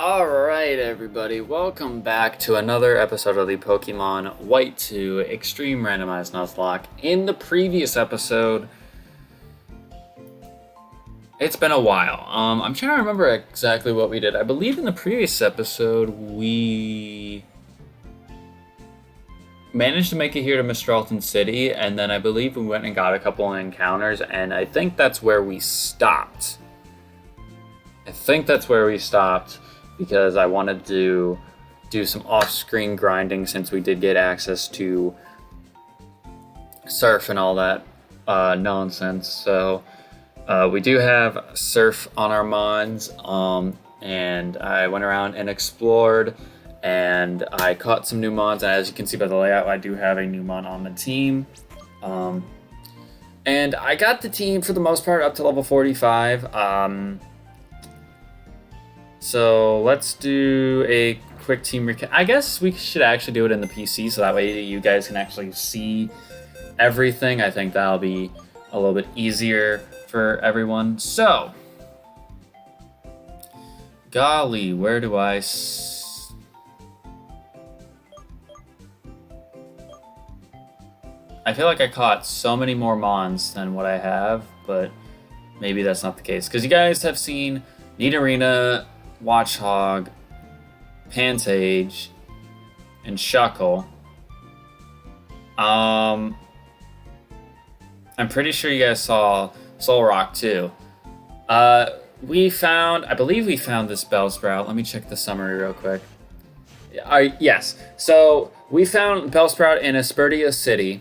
Alright, everybody, welcome back to another episode of the Pokemon White 2 Extreme Randomized Nuzlocke. In the previous episode, it's been a while. I'm trying to remember exactly what we did. I believe in the previous episode, we managed to make it here to Mistralton City, and then I believe we went and got a couple of encounters, and I think that's where we stopped. Because I wanted to do some off-screen grinding since we did get access to Surf and all that nonsense. So we do have Surf on our Mons, and I went around and explored, and I caught some new Mons. And as you can see by the layout, I do have a new Mon on the team. And I got the team for the most part up to level 45. So let's do a quick team recap. I guess we should actually do it in the PC so that way you guys can actually see everything. I think that'll be a little bit easier for everyone. So, golly, where do I... I feel like I caught so many more Mons than what I have, but maybe that's not the case. Because you guys have seen Nidorina, Watchhog, Pansage, and Shuckle. I'm pretty sure you guys saw Solrock too. I believe we found this Bellsprout. Let me check the summary real quick. Yes, so we found Bellsprout in Aspertia City.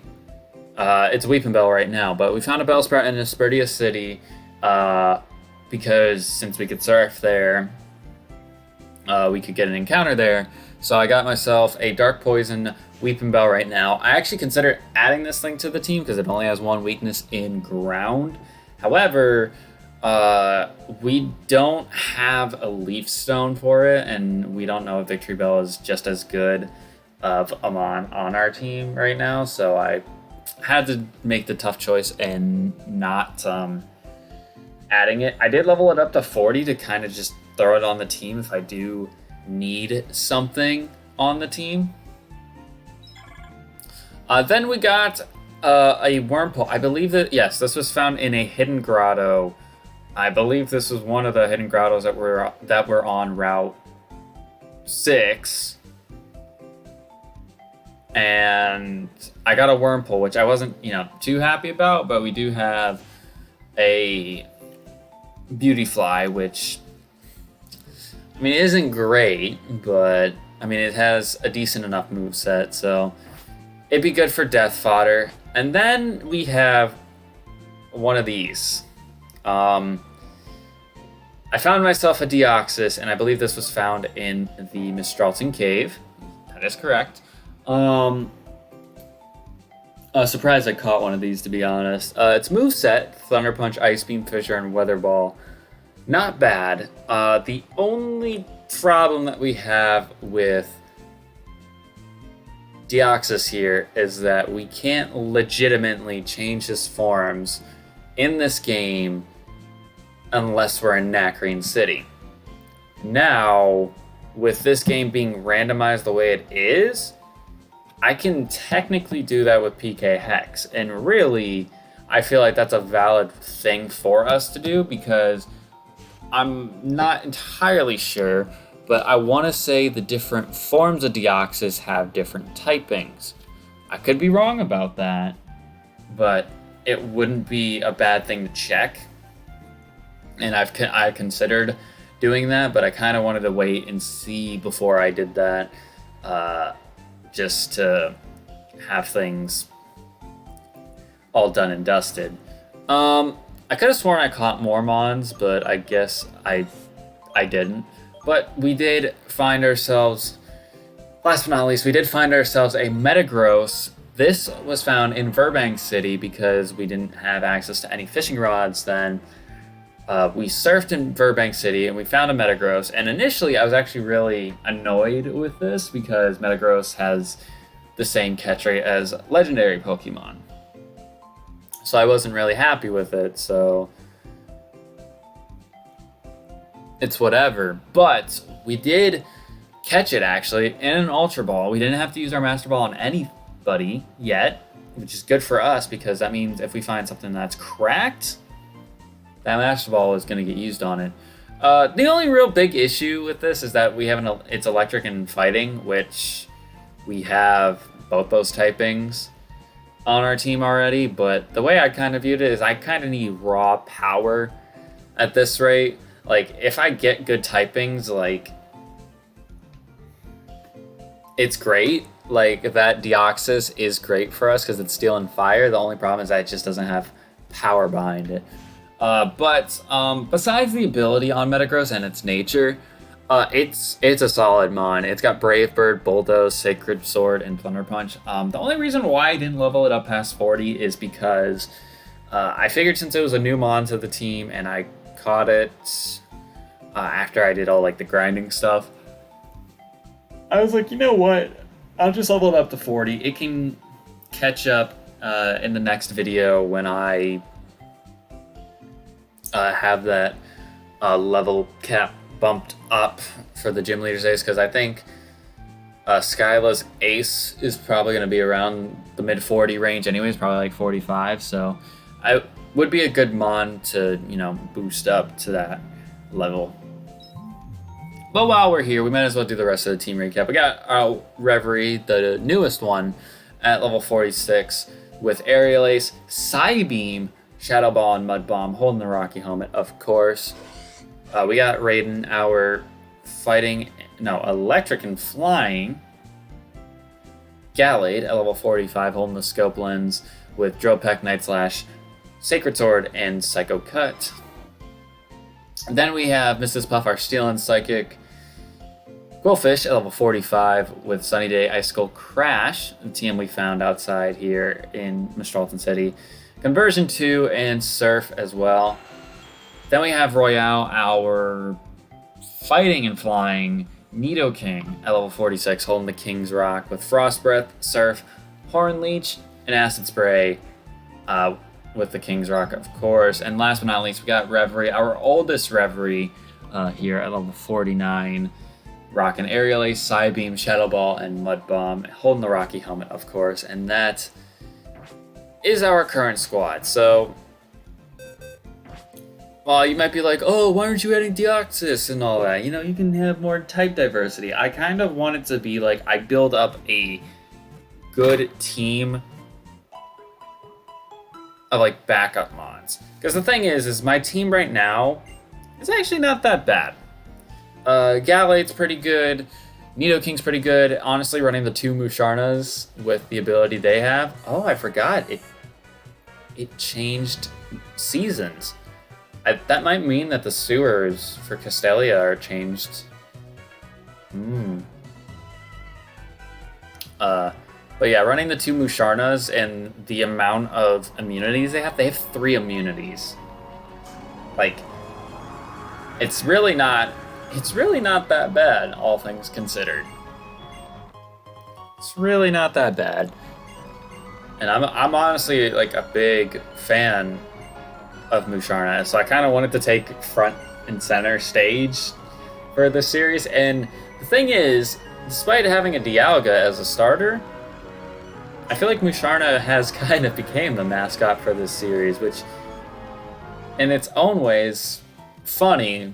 It's Weepinbell right now, but we found a Bellsprout in Aspertia City because since we could surf there, we could get an encounter there. So I got myself a Dark Poison Weepinbell right now. I actually considered adding this thing to the team because it only has one weakness in ground. However, we don't have a Leaf Stone for it, and we don't know if Victory Bell is just as good of a Mon on our team right now. So I had to make the tough choice and not adding it. I did level it up to 40 to kind of just throw it on the team if I do need something on the team. Then we got a Wurmple. I believe that, yes, this was found in a hidden grotto. I believe this was one of the hidden grottos that were on Route 6. And I got a Wurmple, which I wasn't, too happy about, but we do have a Beautyfly, which, it isn't great, but, it has a decent enough moveset, so it'd be good for death fodder. And then we have one of these. I found myself a Deoxys, and I believe this was found in the Mistralton Cave. That is correct. Surprised I caught one of these, to be honest. Its moveset, Thunder Punch, Ice Beam, Fissure, and Weather Ball. Not bad. The only problem that we have with Deoxys here is that we can't legitimately change his forms in this game unless we're in Nacrene City. Now, with this game being randomized the way it is, I can technically do that with PK Hex, and really, I feel like that's a valid thing for us to do because I'm not entirely sure, but I want to say the different forms of Deoxys have different typings. I could be wrong about that, but it wouldn't be a bad thing to check. And I considered doing that, but I kind of wanted to wait and see before I did that, just to have things all done and dusted. I could have sworn I caught more Mons, but I guess I didn't. But we did find ourselves, last but not least, we did find ourselves a Metagross. This was found in Burbank City because we didn't have access to any fishing rods then. We surfed in Burbank City and we found a Metagross. And initially I was actually really annoyed with this because Metagross has the same catch rate as legendary Pokemon. So I wasn't really happy with it. So it's whatever. But we did catch it actually in an Ultra Ball. We didn't have to use our Master Ball on anybody yet, which is good for us because that means if we find something that's cracked, that Master Ball is going to get used on it. The only real big issue with this is that we have it's electric and fighting, which we have both those typings on our team already. But the way I kind of viewed it is I kind of need raw power at this rate. Like, if I get good typings, like, it's great. Like, that Deoxys is great for us because it's Steel and Fire. The only problem is that it just doesn't have power behind it. But besides the ability on Metagross and its nature, it's a solid mon. It's got Brave Bird, Bulldoze, Sacred Sword, and Thunder Punch. The only reason why I didn't level it up past 40 is because I figured since it was a new mon to the team and I caught it after I did all like the grinding stuff, I was like, you know what? I'll just level it up to 40. It can catch up in the next video when I have that level cap bumped up for the gym leaders ace, because I think Skyla's ace is probably going to be around the mid 40 range anyways, probably like 45. So I would be a good mon to, you know, boost up to that level. But while we're here, we might as well do the rest of the team recap. We got our Reverie, the newest one, at level 46 with Aerial Ace, Psybeam, Shadow Ball, and Mud Bomb, holding the Rocky Helmet, of course. We got Raiden, our electric and flying Gallade at level 45, holding the Scope Lens with Drill Peck, Night Slash, Sacred Sword, and Psycho Cut. And then we have Mrs. Puff, our Steel and Psychic Quillfish at level 45 with Sunny Day, Icicle Crash, the TM we found outside here in Mistralton City. Conversion 2 and Surf as well. Then we have Royale, our fighting and flying Nidoking at level 46, holding the King's Rock with Frost Breath, Surf, Horn Leech, and Acid Spray with the King's Rock, of course. And last but not least, we got Reverie, our oldest Reverie here at level 49. Rockin' Aerial Ace, Psybeam, Shadow Ball, and Mud Bomb, holding the Rocky Helmet, of course. And that is our current squad. So, well, you might be like, oh, why aren't you adding Deoxys and all that? You know, you can have more type diversity. I kind of want it to be like, I build up a good team of like backup mods. Because the thing is my team right now is actually not that bad. Gallade's pretty good. Nidoking's pretty good. Honestly, running the two Musharnas with the ability they have. Oh, I forgot. It changed seasons. That might mean that the sewers for Castelia are changed. But yeah, running the two Musharnas and the amount of immunities they have 3 immunities. Like, it's really not that bad, all things considered. It's really not that bad. And I'm honestly like a big fan of Musharna, so I kind of wanted to take front and center stage for this series. And the thing is, despite having a Dialga as a starter, I feel like Musharna has kind of became the mascot for this series, which in its own ways funny.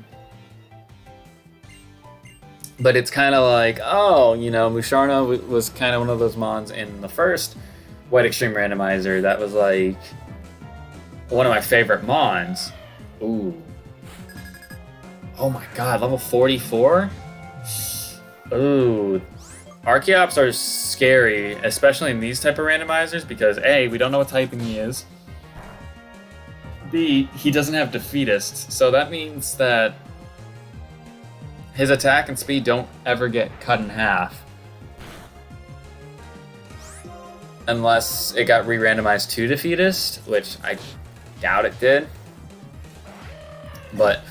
But it's kind of like, oh, you know, Musharna was kind of one of those mons in the first White Extreme Randomizer that was like one of my favorite mons. Ooh. Oh my god, level 44? Ooh. Archeops are scary, especially in these type of randomizers, because A, we don't know what typing he is. B, he doesn't have Defeatist, so that means that his attack and speed don't ever get cut in half. Unless it got re-randomized to Defeatist, which I doubt it did. But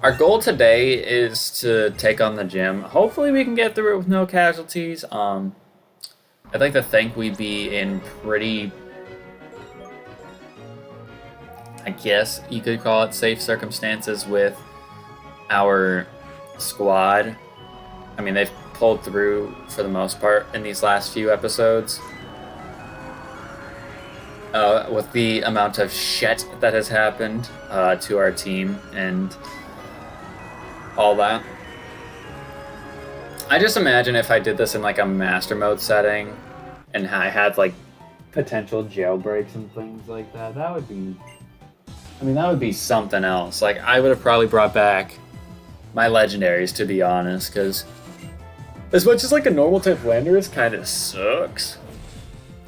our goal today is to take on the gym. Hopefully we can get through it with no casualties. I'd like to think we'd be in pretty, I guess you could call it, safe circumstances with our squad, I mean, they've pulled through for the most part in these last few episodes. With the amount of shit that has happened to our team and all that. I just imagine if I did this in like a master mode setting and I had like potential jailbreaks and things like that, that would be, I mean, that would be something else. Like, I would have probably brought back my legendaries, to be honest, because as much as like a normal type Landorus kind of sucks,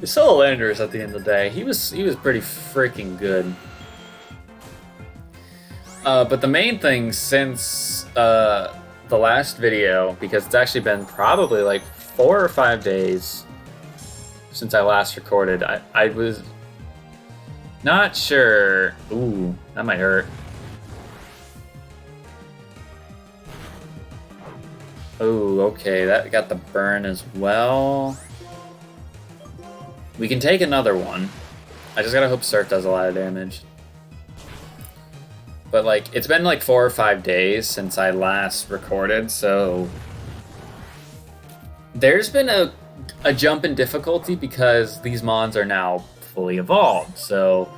it's still a Landorus at the end of the day. He was pretty freaking good. But the main thing since the last video, because it's actually been probably like 4 or 5 days since I last recorded, I was not sure. Ooh, that might hurt. Oh, okay, that got the burn as well. We can take another one. I just gotta hope Surf does a lot of damage. But like, it's been like 4 or 5 days since I last recorded, so there's been a jump in difficulty because these mons are now fully evolved. So,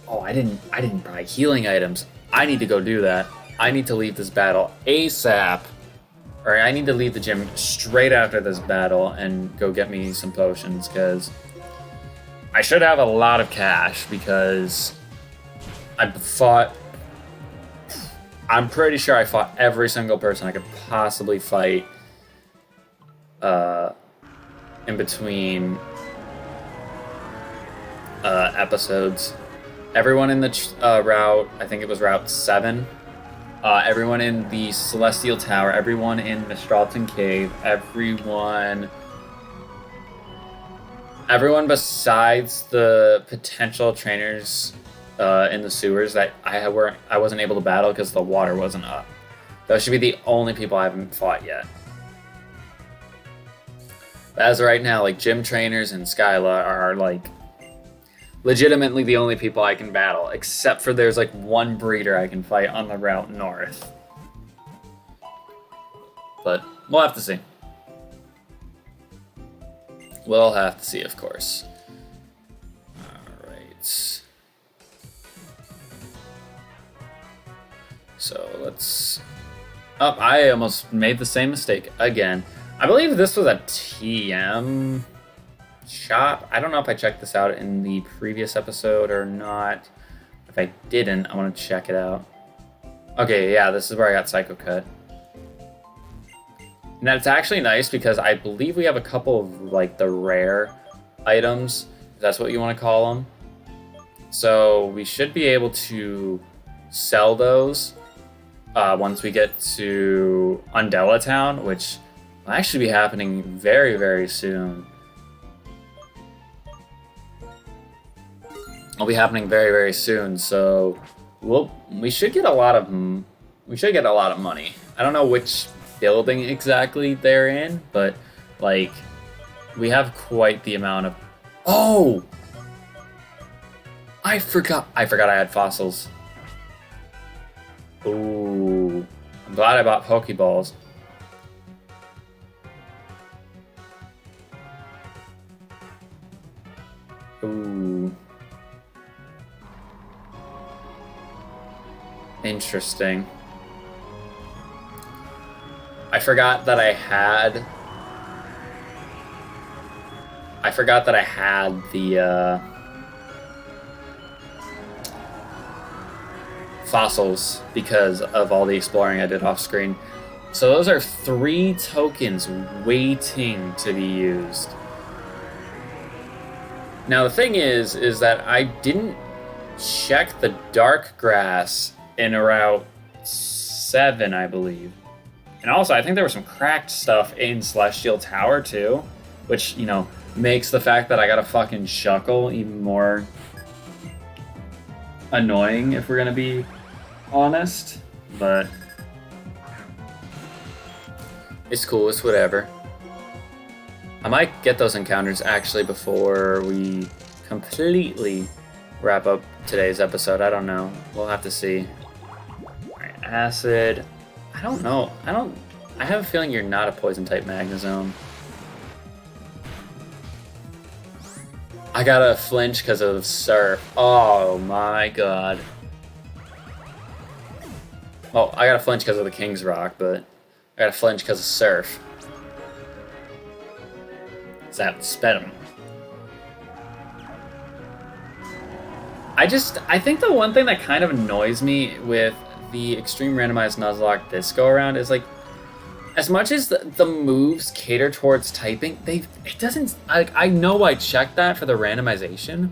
oh, I didn't buy healing items. I need to go do that. I need to leave this battle ASAP. Or I need to leave the gym straight after this battle and go get me some potions, because I should have a lot of cash, because I'm pretty sure I fought every single person I could possibly fight in between episodes. Everyone in the route, I think it was Route 7. Everyone in the Celestial Tower, everyone in Mistralton Cave, everyone besides the potential trainers in the sewers that I wasn't able to battle because the water wasn't up. Those should be the only people I haven't fought yet. But as of right now, like, gym trainers and Skyla are like legitimately the only people I can battle, except for there's like one breeder I can fight on the route north. But we'll have to see. We'll have to see, of course. Alright. So let's... Oh, I almost made the same mistake again. I believe this was a TM shop. I don't know if I checked this out in the previous episode or not. If I didn't, I want to check it out. Okay, yeah, this is where I got Psycho Cut. And that's actually nice because I believe we have a couple of like the rare items, if that's what you want to call them. So we should be able to sell those once we get to Undella Town, which will actually be happening very, very soon. It'll be happening very, very soon, so we should get a lot of money. I don't know which building exactly they're in, but like we have quite the amount of... Oh! I forgot I had fossils. Ooh. I'm glad I bought Pokeballs. Ooh. Interesting. I forgot that I had the fossils because of all the exploring I did off screen. So those are 3 tokens waiting to be used. Now the thing is that I didn't check the dark grass in Route 7, I believe. And also, I think there was some cracked stuff in Celestial Tower, too. Which, you know, makes the fact that I got a fucking Shuckle even more annoying, if we're gonna be honest. But it's cool, it's whatever. I might get those encounters, actually, before we completely wrap up today's episode. I don't know. We'll have to see. Acid. I don't know. I have a feeling you're not a poison type Magnezone. I gotta flinch because of Surf. Oh my god. Oh, I gotta flinch because of the King's Rock, but I gotta flinch because of Surf. Zap, sped him. I think the one thing that kind of annoys me with the Extreme Randomized Nuzlocke this go around is like, as much as the moves cater towards typing, it doesn't, I know I checked that for the randomization.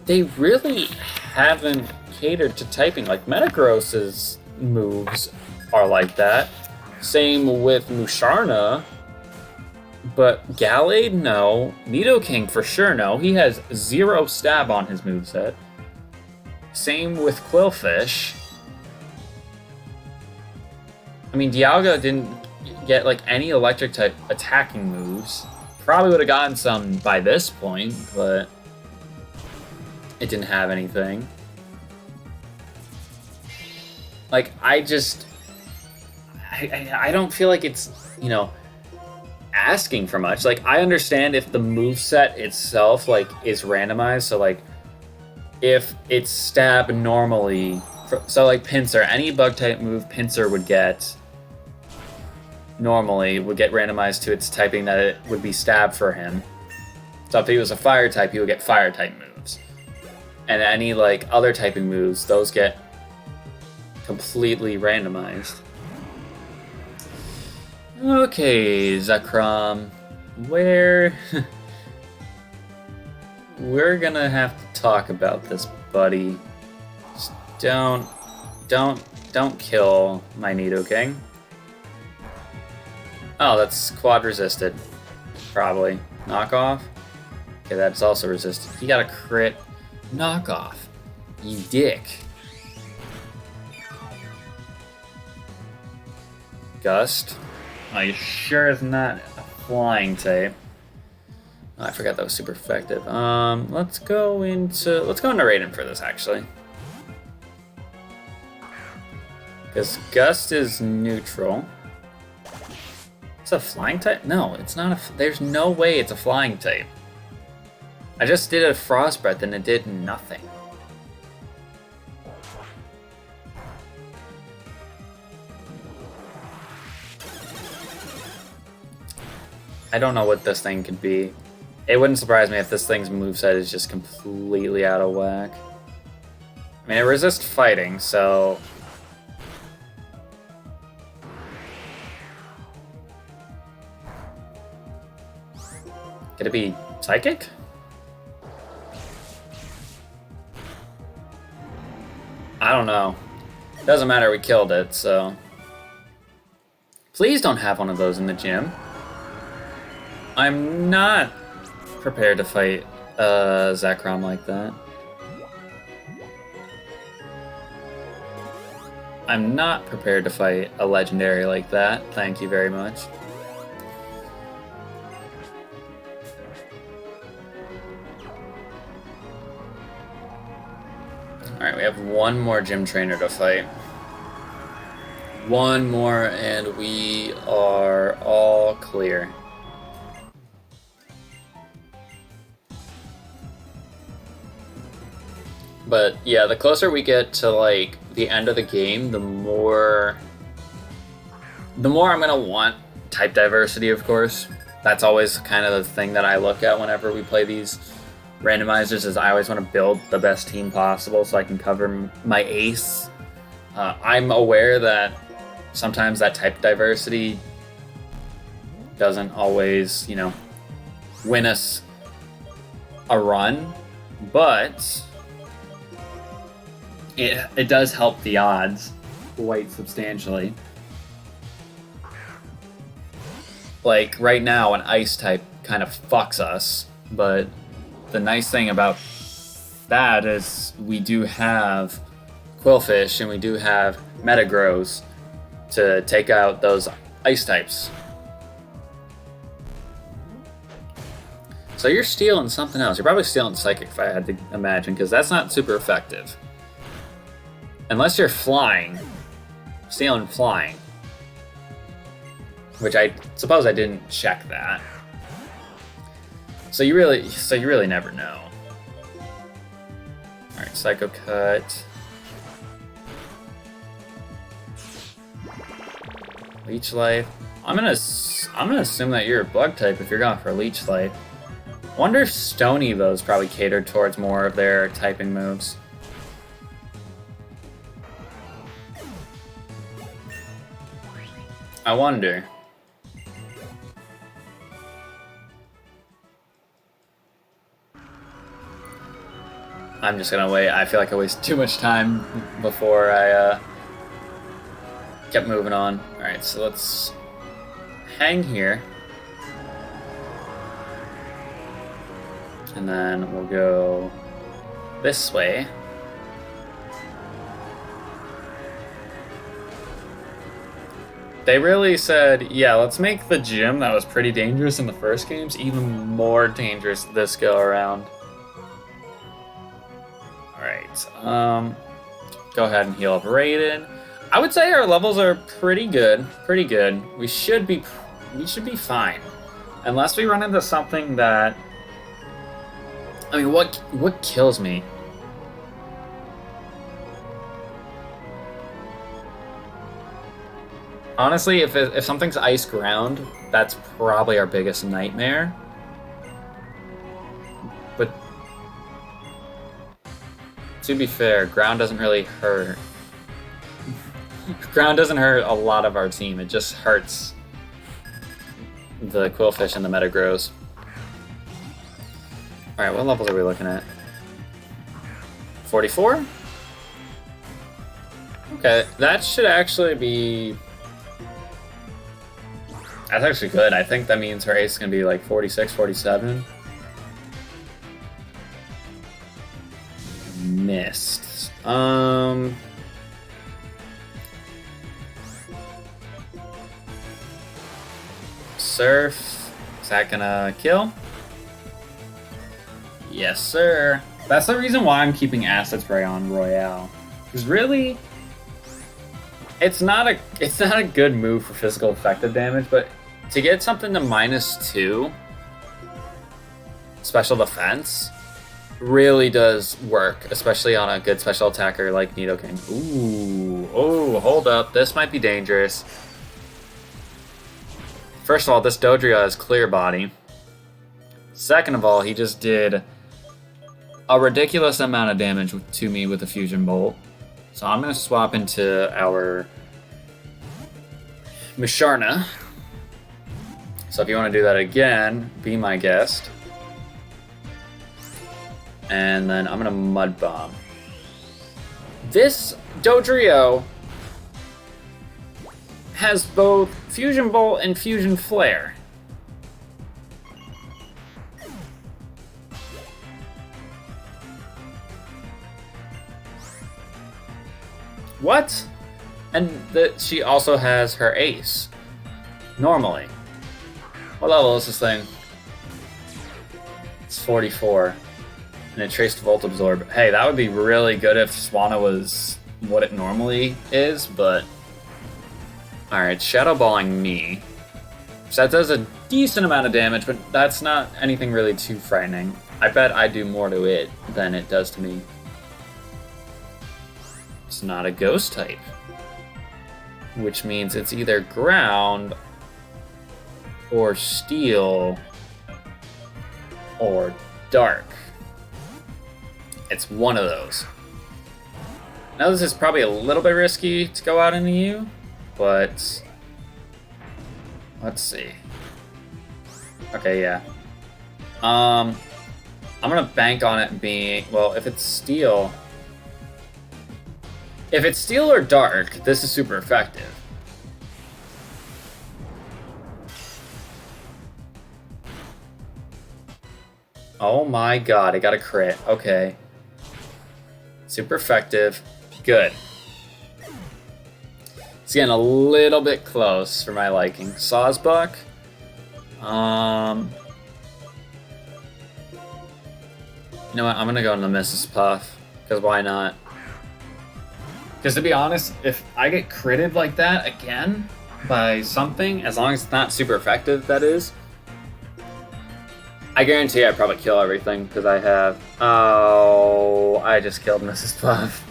They really haven't catered to typing. Like Metagross's moves are like that. Same with Musharna. But Gallade, no. Nidoking, for sure, no. He has 0 stab on his moveset. Same with Quillfish. I mean, Dialga didn't get, like, any electric-type attacking moves. Probably would have gotten some by this point, but it didn't have anything. Like, I don't feel like it's, you know, asking for much. Like, I understand if the moveset itself, like, is randomized, so, like, if it's stab normally, so, like, Pinsir, any bug-type move Pinsir would get normally would get randomized to its typing that it would be stab for him. So if he was a fire type, he would get fire type moves. And any, like, other typing moves, those get completely randomized. Okay, Zekrom, we're gonna have to talk about this, buddy. Just don't kill my Nidoking. Oh, that's quad resisted. Probably. Knockoff? Okay, that's also resisted. He got a crit knockoff. You dick. Gust. Oh, you sure is not a flying type. Oh, I forgot that was super effective. Let's go into Raiden for this, actually. Because Gust is neutral. It's a flying type? No, it's not there's no way it's a flying type. I just did a Frost Breath and it did nothing. I don't know what this thing could be. It wouldn't surprise me if this thing's moveset is just completely out of whack. I mean, it resists fighting, so... Could it be Psychic? I don't know. Doesn't matter, we killed it, so... Please don't have one of those in the gym. I'm not prepared to fight Zekrom like that. I'm not prepared to fight a legendary like that. Thank you very much. Alright, we have one more gym trainer to fight. One more and we are all clear. But yeah, the closer we get to like the end of the game, the more I'm gonna want type diversity, of course. That's always kind of the thing that I look at whenever we play these randomizers, is I always want to build the best team possible so I can cover my ace. I'm aware that sometimes that type diversity doesn't always, you know, win us a run, but it does help the odds quite substantially. Like right now, an ice type kind of fucks us, but the nice thing about that is we do have Quillfish and we do have Metagross to take out those ice types. So you're stealing something else. You're probably stealing Psychic, if I had to imagine, because that's not super effective. Unless you're flying, Steel and Flying. Which I suppose I didn't check that. So you really never know. Alright, Psycho Cut. Leech Life. I'm gonna assume that you're a Bug type if you're going for Leech Life. Wonder if Stone Evo is probably catered towards more of their typing moves. I wonder. I'm just gonna wait. I feel like I wasted too much time before I kept moving on. Alright, so let's hang here. And then we'll go this way. They really said, yeah, let's make the gym that was pretty dangerous in the first games even more dangerous this go around. Alright, go ahead and heal up Raiden. I would say our levels are pretty good, We should be fine. Unless we run into something that... I mean, what kills me? Honestly, if something's ice ground, that's probably our biggest nightmare. But to be fair, ground doesn't really hurt. Ground doesn't hurt a lot of our team. It just hurts the Quillfish and the Metagross. Alright, what levels are we looking at? 44? Okay, that should actually be... That's actually good. I think that means her ace is going to be like 46, 47. Missed. Surf. Is that gonna kill? Yes, sir. That's the reason why I'm keeping Acid Spray on Royale. Because really, it's not a good move for physical effective damage, but to get something to -2 special defense really does work, especially on a good special attacker like Nidoking. Ooh, oh, hold up. This might be dangerous. First of all, this Dodrio has Clear Body. Second of all, he just did a ridiculous amount of damage to me with a Fusion Bolt. So I'm going to swap into our Musharna. So if you want to do that again, be my guest. And then I'm going to Mud Bomb. This Dodrio has both Fusion Bolt and Fusion Flare. What? And that she also has her ace. Normally. What level is this thing? It's 44. And it traced Volt Absorb. Hey, that would be really good if Swanna was what it normally is, but... Alright, Shadow Balling me. So that does a decent amount of damage, but that's not anything really too frightening. I bet I do more to it than it does to me. It's not a ghost type. Which means it's either ground or steel or dark. It's one of those. Now this is probably a little bit risky to go out into you, but let's see. Okay, yeah. I'm gonna bank on it being, well, if it's steel or dark, this is super effective. Oh my god, I got a crit. Okay. Super effective. Good. It's getting a little bit close for my liking. Sawsbuck. You know what? I'm gonna go into Mrs. Puff. Because why not? Because to be honest, if I get critted like that again by something, as long as it's not super effective, that is, I guarantee I probably kill everything because I have. Oh, I just killed Mrs. Puff.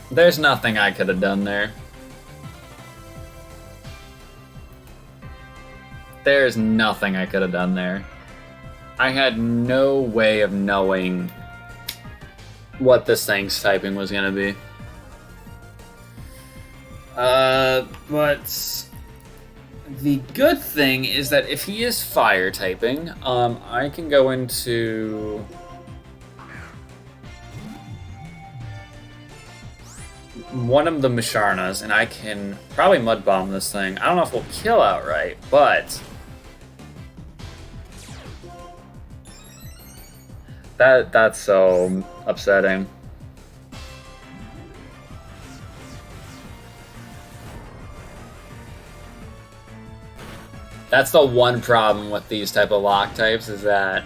There's nothing I could have done there. There's nothing I could have done there. I had no way of knowing what this thing's typing was gonna be. But the good thing is that if he is fire typing, I can go into one of the Musharnas, and I can probably Mud Bomb this thing. I don't know if we'll kill outright, but that's so upsetting. That's the one problem with these type of lock types, is that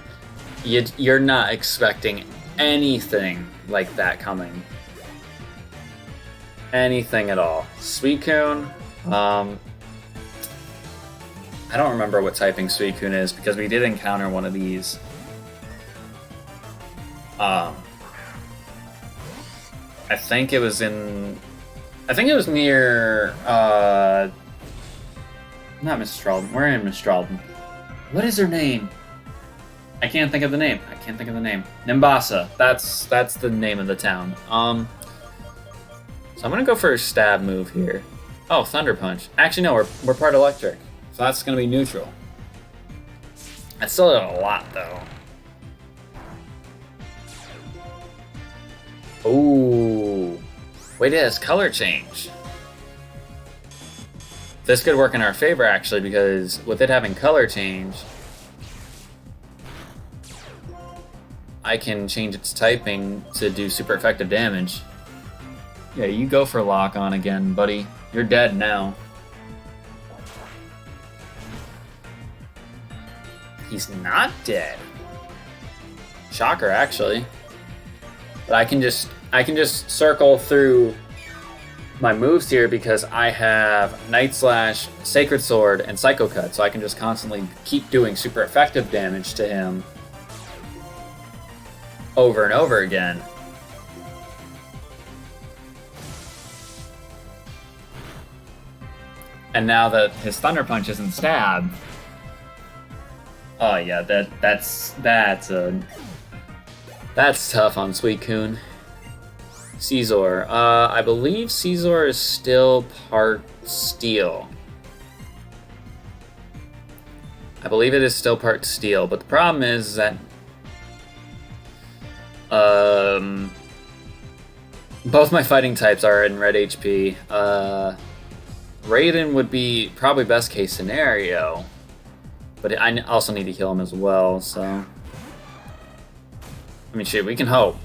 you're not expecting anything like that coming. Anything at all. Suicune, I don't remember what typing Suicune is because we did encounter one of these. I think it was near, not Miss Stralden. We're in Miss Stralden. What is her name? I can't think of the name. Nimbasa. That's the name of the town. So I'm gonna go for a stab move here. Oh, Thunder Punch. Actually, no, we're part electric, so that's gonna be neutral. I still did a lot though. Ooh, wait, it has color change. This could work in our favor actually, because with it having color change, I can change its typing to do super effective damage. Yeah, you go for lock on again, buddy. You're dead now. He's not dead. Shocker, actually. But I can just circle through my moves here because I have Night Slash, Sacred Sword, and Psycho Cut, so I can just constantly keep doing super effective damage to him over and over again. And now that his Thunder Punch isn't stab, oh yeah, that's tough on Suicune. Caesar, I believe Caesar is still part Steel. I believe it is still part Steel, but the problem is that both my fighting types are in red HP. Raiden would be probably best case scenario, but I also need to heal him as well, so I mean, shit, we can hope.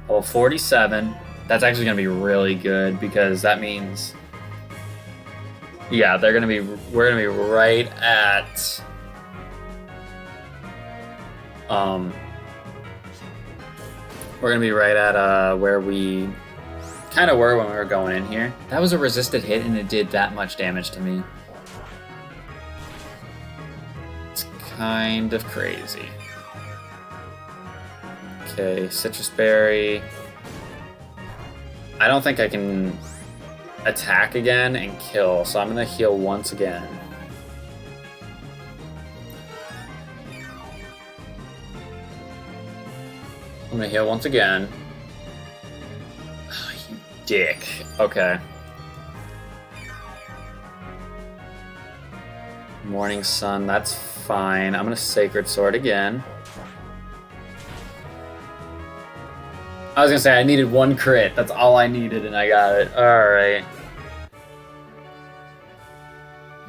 Well, 47, that's actually going to be really good because that means, yeah, we're going to be right at, we're going to be right at where we kind of were when we were going in here. That was a resisted hit and it did that much damage to me. It's kind of crazy. Okay, Citrus Berry. I don't think I can attack again and kill, so I'm gonna heal once again. I'm gonna heal once again. Oh, you dick. Okay. Morning Sun, that's fine. I'm gonna Sacred Sword again. I was gonna say I needed one crit. That's all I needed, and I got it. All right.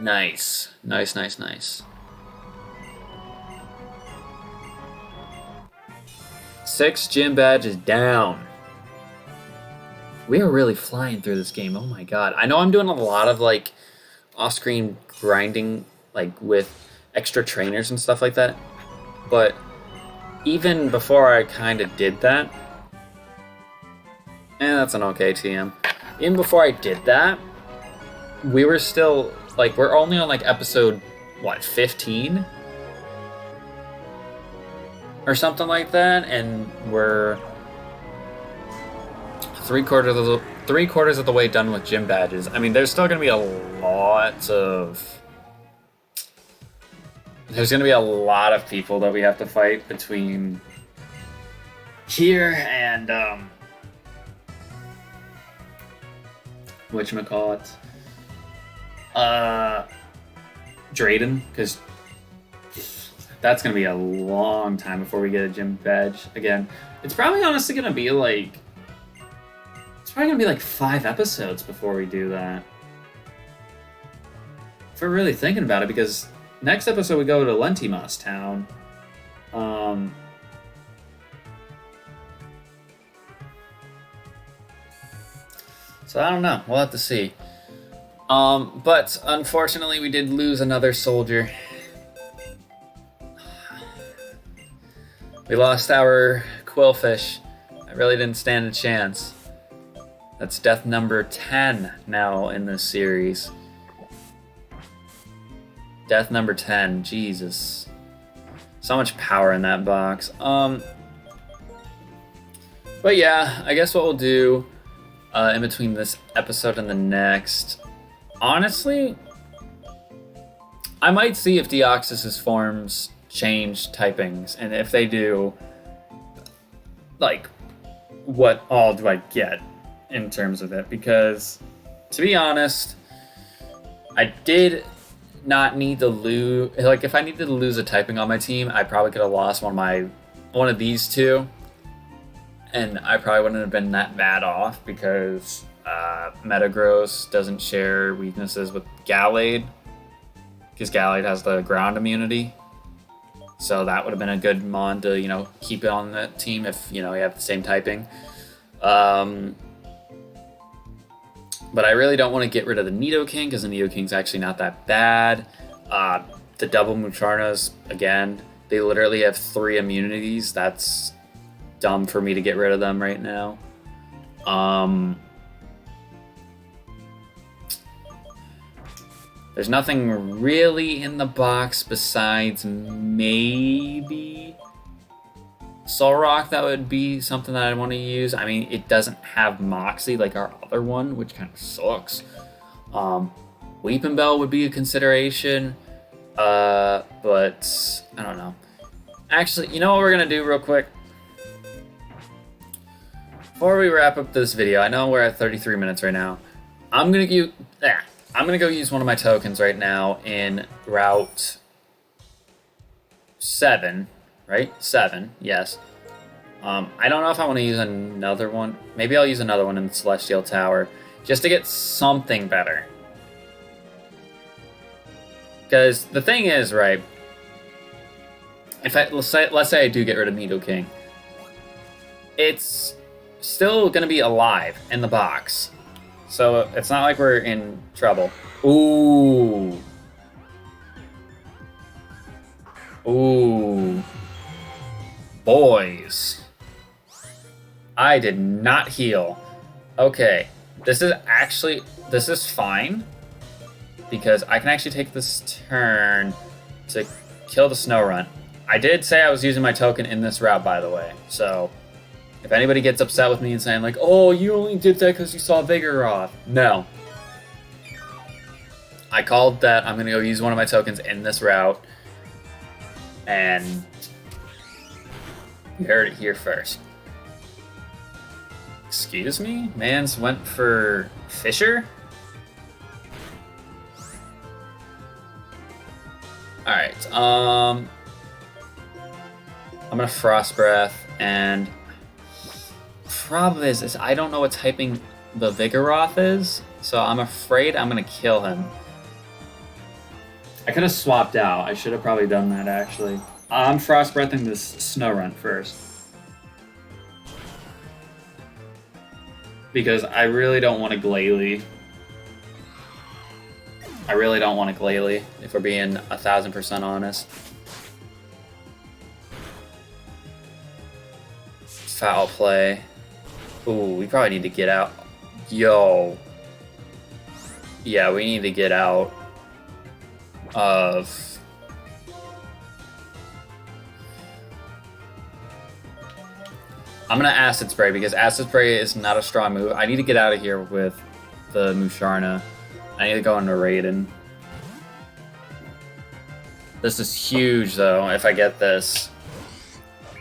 Nice, nice, nice, nice. 6 gym badges down. We are really flying through this game. Oh my god. I know I'm doing a lot of like off-screen grinding, like with extra trainers and stuff like that. But even before I kind of did that, that's an okay TM. Even before I did that, we were still like, we're only on like episode, what, 15? Or something like that, and we're three quarters of the way done with gym badges. I mean, there's still gonna be a lot of people that we have to fight between here and whatchamacallit, Drayden, because that's gonna be a long time before we get a gym badge again. It's probably honestly gonna be like 5 episodes before we do that. If we're really thinking about it, because next episode we go to Lentimas Town. So I don't know. We'll have to see. But unfortunately, we did lose another soldier. We lost our Quillfish. I really didn't stand a chance. That's death number 10 now in this series. Death number 10. Jesus. So much power in that box. But yeah, I guess what we'll do in between this episode and the next, honestly, I might see if Deoxys' forms change typings, and if they do, like, what all do I get in terms of it? Because, to be honest, I did not need to lose. Like, if I needed to lose a typing on my team, I probably could have lost one of these two, and I probably wouldn't have been that bad off, because Metagross doesn't share weaknesses with Gallade, because Gallade has the ground immunity. So that would have been a good mon to, keep it on the team if, you have the same typing. But I really don't want to get rid of the Nidoking, because the Nidoking's actually not that bad. The double Mucharnas, again, they literally have 3 immunities. That's dumb for me to get rid of them right now. There's nothing really in the box besides maybe Solrock that would be something that I'd want to use. I mean, it doesn't have Moxie like our other one, which kind of sucks. Weeping Bell would be a consideration, but I don't know. Actually, you know what we're going to do real quick? Before we wrap up this video, I know we're at 33 minutes right now. I'm going to go use one of my tokens right now in Route 7, right? 7, yes. I don't know if I want to use another one. Maybe I'll use another one in the Celestial Tower, just to get something better. Because the thing is, right, let's say I do get rid of Nidoking, it's still going to be alive in the box. So it's not like we're in trouble. Ooh. Boys. I did not heal. Okay. This is fine. Because I can actually take this turn to kill the Snorunt. I did say I was using my token in this route, by the way. So if anybody gets upset with me and saying like, oh, you only did that because you saw Vigoroth. No. I called that I'm going to go use one of my tokens in this route. And you heard it here first. Excuse me? Mans went for Fisher? Alright, I'm going to Frost Breath, and problem is I don't know what typing the Vigoroth is, so I'm afraid I'm going to kill him. I could have swapped out. I should have probably done that, actually. I'm Frost Breathing this Snorunt first. because I really don't want a Glalie. I really don't want a Glalie, if we're being 1000% honest. Foul play. Ooh, we probably need to get out. Yo. Yeah, we need to get out of... I'm gonna Acid Spray because Acid Spray is not a strong move. I need to get out of here with the Musharna. I need to go into Raiden. This is huge though, if I get this.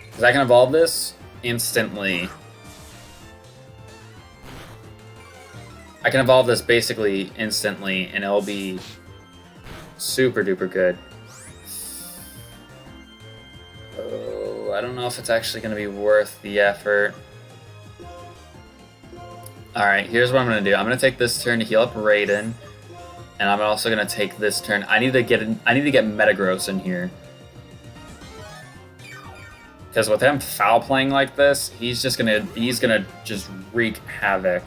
Because I can evolve this instantly. I can evolve this basically instantly and it'll be super duper good. Oh, I don't know if it's actually going to be worth the effort. Alright, here's what I'm going to do. I'm going to take this turn to heal up Raiden. And I'm also going to take this turn. I need to get Metagross in here. Because with him foul playing like this, he's gonna just wreak havoc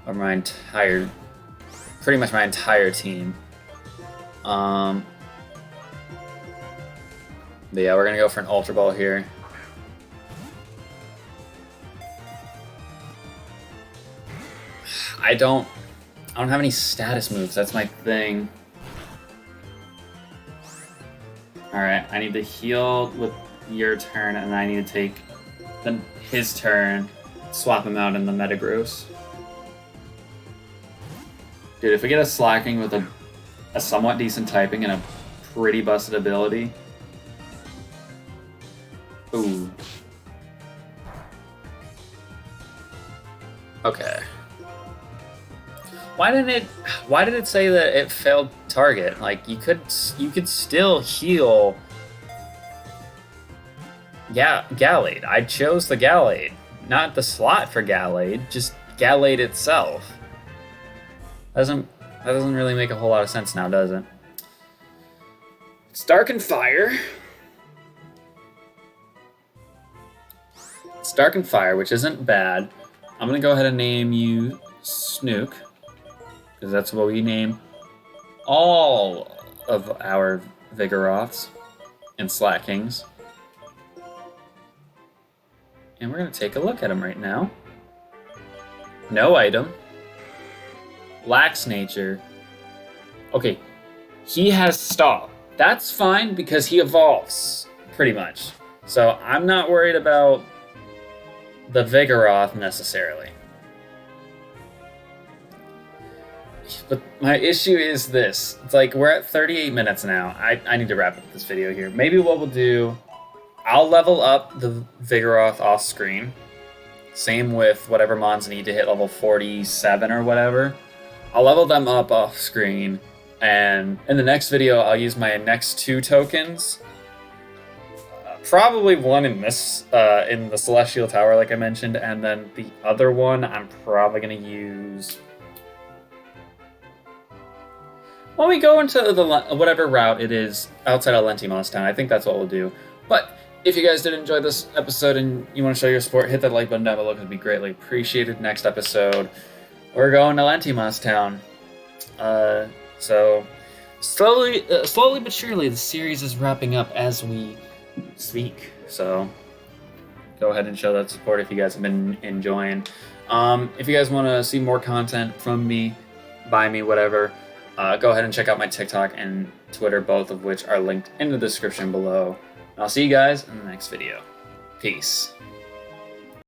on my pretty much my entire team. But yeah, we're gonna go for an Ultra Ball here. I don't have any status moves, that's my thing. Alright, I need to heal with your turn, and I need to take his turn, swap him out in the Metagross. Dude, if we get a Slacking with a somewhat decent typing and a pretty busted ability. Ooh. Okay. Why did it say that it failed target? Like you could still heal Gallade. I chose the Gallade, not the slot for Gallade, just Gallade itself. That doesn't really make a whole lot of sense now, does it? It's Dark and Fire. It's Dark and Fire, which isn't bad. I'm gonna go ahead and name you Snook, because that's what we name all of our Vigoroths and Slackings. And we're going to take a look at him right now. No item. Lacks nature. Okay, he has stall. That's fine because he evolves, pretty much. So I'm not worried about the Vigoroth necessarily. But my issue is this. It's like we're at 38 minutes now. I need to wrap up this video here. Maybe what we'll do, I'll level up the Vigoroth off screen. Same with whatever mons need to hit level 47 or whatever. I'll level them up off screen. And in the next video, I'll use my next 2 tokens. Probably one in this, in the Celestial Tower like I mentioned. And then the other one I'm probably going to use... when we go into the whatever route it is outside of Lentimos Town, I think that's what we'll do. But if you guys did enjoy this episode and you want to show your support, hit that like button down below. It would be greatly appreciated. Next episode, we're going to Lentimos Town. So slowly but surely, the series is wrapping up as we speak. So go ahead and show that support if you guys have been enjoying. If you guys want to see more content from me, by me, whatever. Go ahead and check out my TikTok and Twitter, both of which are linked in the description below. And I'll see you guys in the next video. Peace.